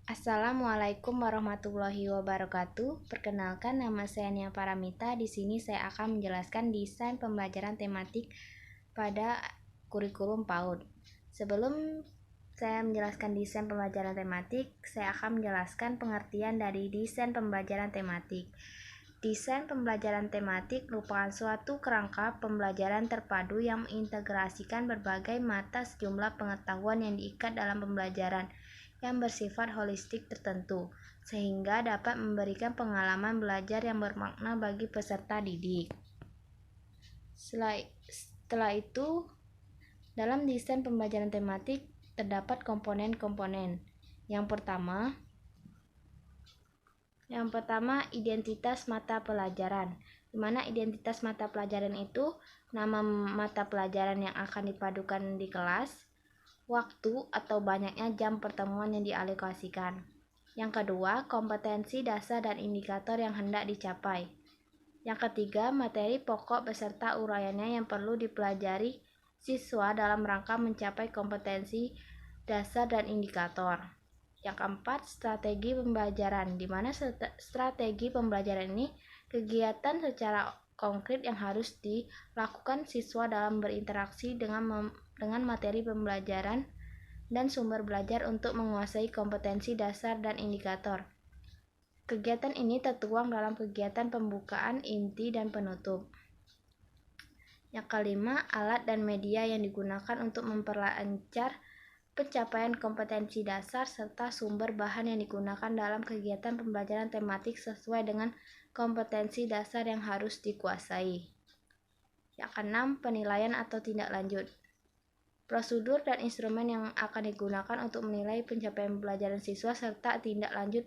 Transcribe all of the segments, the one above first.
Assalamualaikum warahmatullahi wabarakatuh. Perkenalkan, nama saya Nia Paramita. Di sini saya akan menjelaskan desain pembelajaran tematik pada kurikulum PAUD. Sebelum saya menjelaskan desain pembelajaran tematik, saya akan menjelaskan pengertian dari desain pembelajaran tematik. Desain pembelajaran tematik merupakan suatu kerangka pembelajaran terpadu yang mengintegrasikan berbagai mata sejumlah pengetahuan yang diikat dalam pembelajaran yang bersifat holistik tertentu, sehingga dapat memberikan pengalaman belajar yang bermakna bagi peserta didik. Setelah itu, dalam desain pembelajaran tematik terdapat komponen-komponen. Yang pertama, identitas mata pelajaran, di mana identitas mata pelajaran itu nama mata pelajaran yang akan dipadukan di kelas, waktu atau banyaknya jam pertemuan yang dialokasikan. Yang kedua, kompetensi dasar dan indikator yang hendak dicapai. Yang ketiga, materi pokok beserta uraiannya yang perlu dipelajari siswa dalam rangka mencapai kompetensi dasar dan indikator. Yang keempat, strategi pembelajaran, di mana strategi pembelajaran ini kegiatan secara konkret yang harus dilakukan siswa dalam berinteraksi dengan materi pembelajaran dan sumber belajar untuk menguasai kompetensi dasar dan indikator. Kegiatan ini tertuang dalam kegiatan pembukaan, inti, dan penutup. Yang kelima, alat dan media yang digunakan untuk memperlancar pencapaian kompetensi dasar serta sumber bahan yang digunakan dalam kegiatan pembelajaran tematik sesuai dengan kompetensi dasar yang harus dikuasai. Yang keenam, penilaian atau tindak lanjut. Prosedur dan instrumen yang akan digunakan untuk menilai pencapaian pembelajaran siswa serta tindak lanjut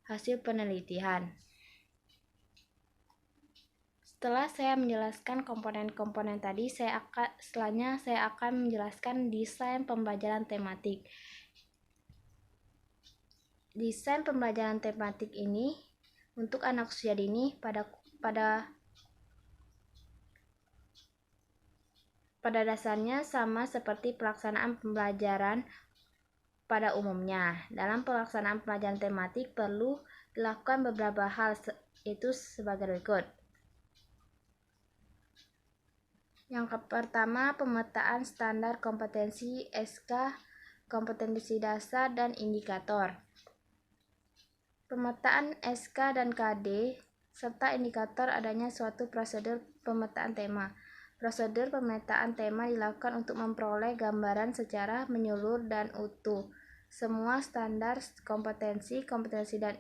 hasil penelitian. Setelah saya menjelaskan komponen-komponen tadi, setelahnya saya akan menjelaskan desain pembelajaran tematik. Desain pembelajaran tematik ini untuk anak usia dini pada dasarnya sama seperti pelaksanaan pembelajaran pada umumnya. Dalam pelaksanaan pembelajaran tematik perlu dilakukan beberapa hal, yaitu sebagai berikut. Yang pertama, pemetaan standar kompetensi SK, kompetensi dasar, dan indikator. Pemetaan SK dan KD serta indikator adanya suatu prosedur pemetaan tema. Prosedur pemetaan tema dilakukan untuk memperoleh gambaran secara menyeluruh dan utuh semua standar kompetensi dan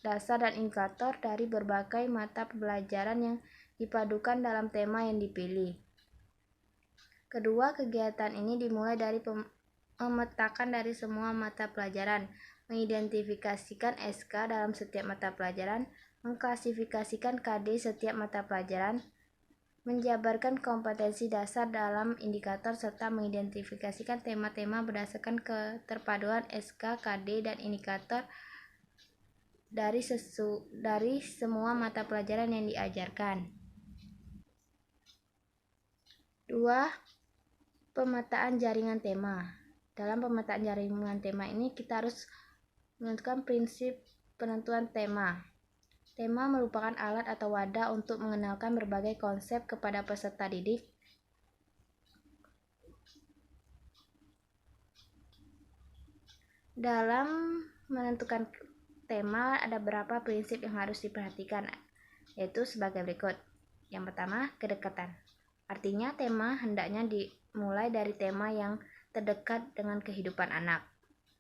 dasar dan indikator dari berbagai mata pembelajaran yang dipadukan dalam tema yang dipilih. Kedua, kegiatan ini dimulai dari memetakan dari semua mata pelajaran, mengidentifikasikan SK dalam setiap mata pelajaran, mengklasifikasikan KD setiap mata pelajaran, menjabarkan kompetensi dasar dalam indikator, serta mengidentifikasikan tema-tema berdasarkan keterpaduan SK, KD, dan indikator dari semua mata pelajaran yang diajarkan. 2. Pemetaan jaringan tema. Dalam pemetaan jaringan tema ini kita harus menentukan prinsip penentuan tema. Tema merupakan alat atau wadah untuk mengenalkan berbagai konsep kepada peserta didik. Dalam menentukan tema ada beberapa prinsip yang harus diperhatikan, yaitu sebagai berikut. Yang pertama, kedekatan. Artinya tema hendaknya dimulai dari tema yang terdekat dengan kehidupan anak.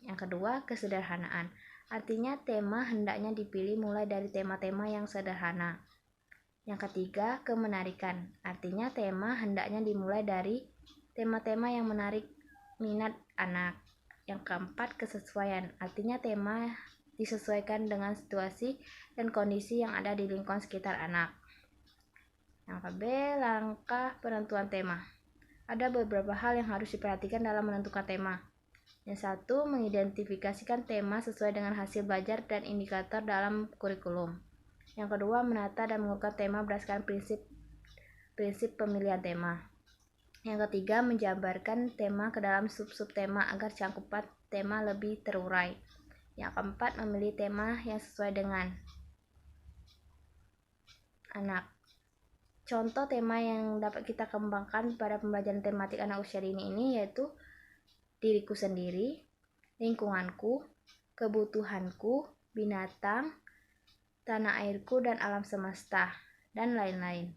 Yang kedua, kesederhanaan. Artinya tema hendaknya dipilih mulai dari tema-tema yang sederhana. Yang ketiga, kemenarikan. Artinya tema hendaknya dimulai dari tema-tema yang menarik minat anak. Yang keempat, kesesuaian. Artinya tema disesuaikan dengan situasi dan kondisi yang ada di lingkungan sekitar anak. Yang ke-B, langkah penentuan tema. Ada beberapa hal yang harus diperhatikan dalam menentukan tema. Yang satu, mengidentifikasikan tema sesuai dengan hasil belajar dan indikator dalam kurikulum. Yang kedua, menata dan mengurutkan tema berdasarkan prinsip pemilihan tema. Yang ketiga, menjabarkan tema ke dalam sub-sub tema agar cakupan tema lebih terurai. Yang keempat, memilih tema yang sesuai dengan anak. Contoh tema yang dapat kita kembangkan pada pembelajaran tematik anak usia dini ini yaitu diriku sendiri, lingkunganku, kebutuhanku, binatang, tanah airku, dan alam semesta, dan lain-lain.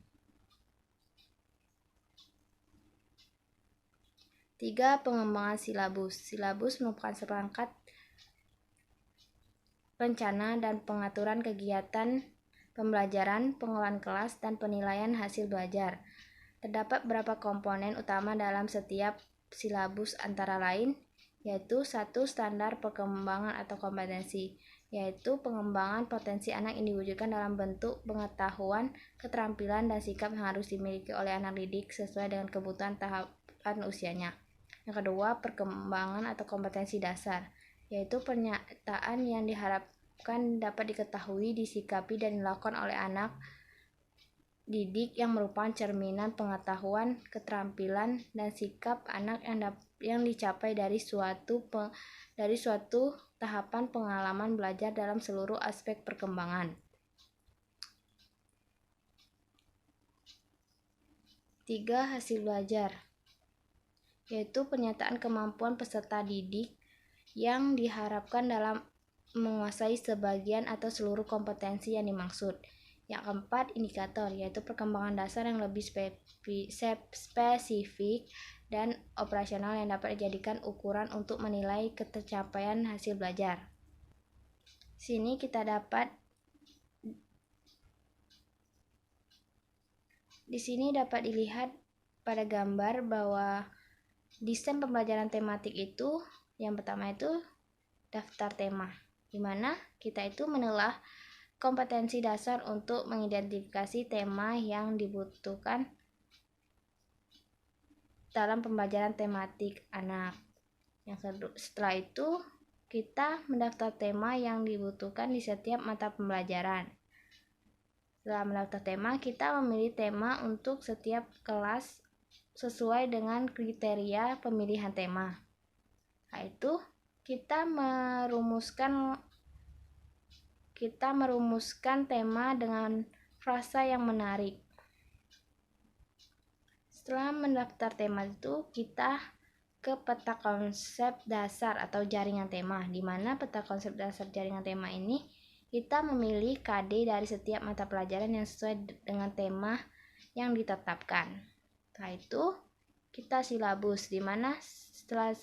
3. Pengembangan silabus. Silabus merupakan seperangkat rencana dan pengaturan kegiatan pembelajaran, pengolahan kelas, dan penilaian hasil belajar. Terdapat beberapa komponen utama dalam setiap silabus antara lain, yaitu 1. Standar perkembangan atau kompetensi, yaitu pengembangan potensi anak yang diwujudkan dalam bentuk pengetahuan, keterampilan, dan sikap yang harus dimiliki oleh anak didik sesuai dengan kebutuhan tahapan usianya. Yang kedua, perkembangan atau kompetensi dasar, yaitu pernyataan yang diharapkan dapat diketahui, disikapi, dan dilakukan oleh anak didik yang merupakan cerminan pengetahuan, keterampilan, dan sikap anak yang dicapai dari suatu tahapan pengalaman belajar dalam seluruh aspek perkembangan. 3. Hasil belajar, yaitu pernyataan kemampuan peserta didik yang diharapkan dalam menguasai sebagian atau seluruh kompetensi yang dimaksud. Yang keempat, indikator, yaitu perkembangan dasar yang lebih spesifik dan operasional yang dapat dijadikan ukuran untuk menilai ketercapaian hasil belajar. Di sini dapat dilihat pada gambar bahwa desain pembelajaran tematik itu yang pertama itu daftar tema, di mana kita itu menelaah kompetensi dasar untuk mengidentifikasi tema yang dibutuhkan dalam pembelajaran tematik anak. Setelah itu kita mendaftar tema yang dibutuhkan di setiap mata pembelajaran. Setelah mendaftar tema, kita memilih tema untuk setiap kelas sesuai dengan kriteria pemilihan tema. Yaitu kita merumuskan tema dengan frasa yang menarik. Setelah mendaftar tema itu, kita ke peta konsep dasar atau jaringan tema, di mana peta konsep dasar jaringan tema ini kita memilih KD dari setiap mata pelajaran yang sesuai dengan tema yang ditetapkan. Setelah itu kita silabus, di mana setelah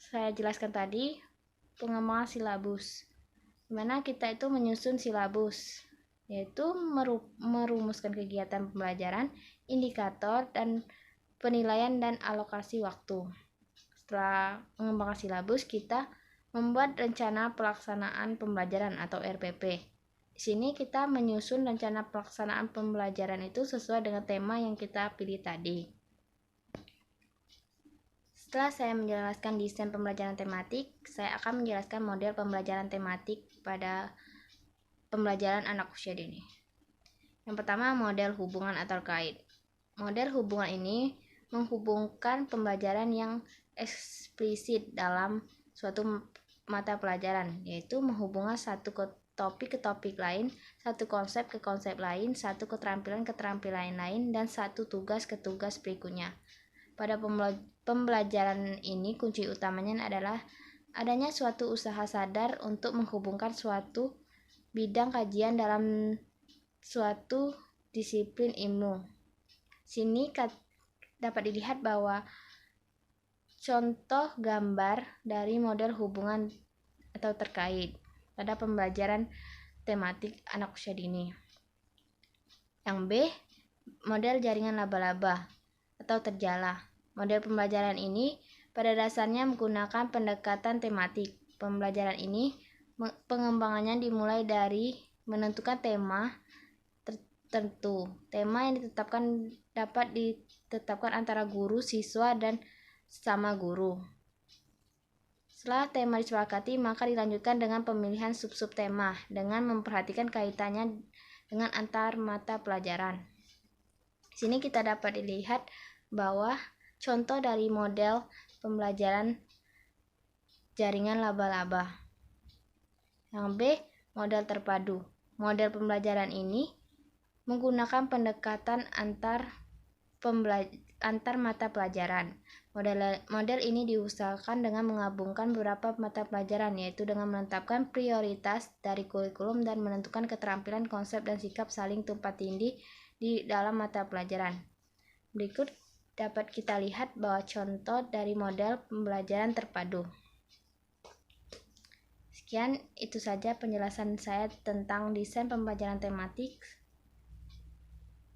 saya jelaskan tadi pengembangan silabus, di mana kita itu menyusun silabus, yaitu merumuskan kegiatan pembelajaran, indikator, dan penilaian dan alokasi waktu. Setelah mengembangkan silabus, kita membuat rencana pelaksanaan pembelajaran atau RPP. Di sini kita menyusun rencana pelaksanaan pembelajaran itu sesuai dengan tema yang kita pilih tadi. Setelah saya menjelaskan desain pembelajaran tematik, saya akan menjelaskan model pembelajaran tematik pada pembelajaran anak usia dini. Yang pertama, model hubungan atau terkait. Model hubungan ini menghubungkan pembelajaran yang eksplisit dalam suatu mata pelajaran, yaitu menghubungkan satu topik ke topik lain, satu konsep ke konsep lain, satu keterampilan ke keterampilan lain, dan satu tugas ke tugas berikutnya. Pada pembelajaran ini kunci utamanya adalah adanya suatu usaha sadar untuk menghubungkan suatu bidang kajian dalam suatu disiplin ilmu. Sini dapat dilihat bahwa contoh gambar dari model hubungan atau terkait pada pembelajaran tematik anak usia dini. Yang B, model jaringan laba-laba atau terjala. Model pembelajaran ini pada dasarnya menggunakan pendekatan tematik. Pembelajaran ini pengembangannya dimulai dari menentukan tema tertentu. Tema yang ditetapkan dapat ditetapkan antara guru, siswa, dan sesama guru. Setelah tema disepakati, maka dilanjutkan dengan pemilihan sub-sub tema dengan memperhatikan kaitannya dengan antar mata pelajaran. Di sini kita dapat dilihat bahwa contoh dari model pembelajaran jaringan laba-laba. Yang B, model terpadu. Model pembelajaran ini menggunakan pendekatan antar mata pelajaran. Model ini diusahakan dengan menggabungkan beberapa mata pelajaran, yaitu dengan menetapkan prioritas dari kurikulum dan menentukan keterampilan, konsep, dan sikap saling tumpang tindih di dalam mata pelajaran. Berikut dapat kita lihat bahwa contoh dari model pembelajaran terpadu. Sekian, itu saja penjelasan saya tentang desain pembelajaran tematik.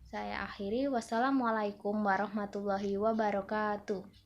Saya akhiri. Wassalamualaikum warahmatullahi wabarakatuh.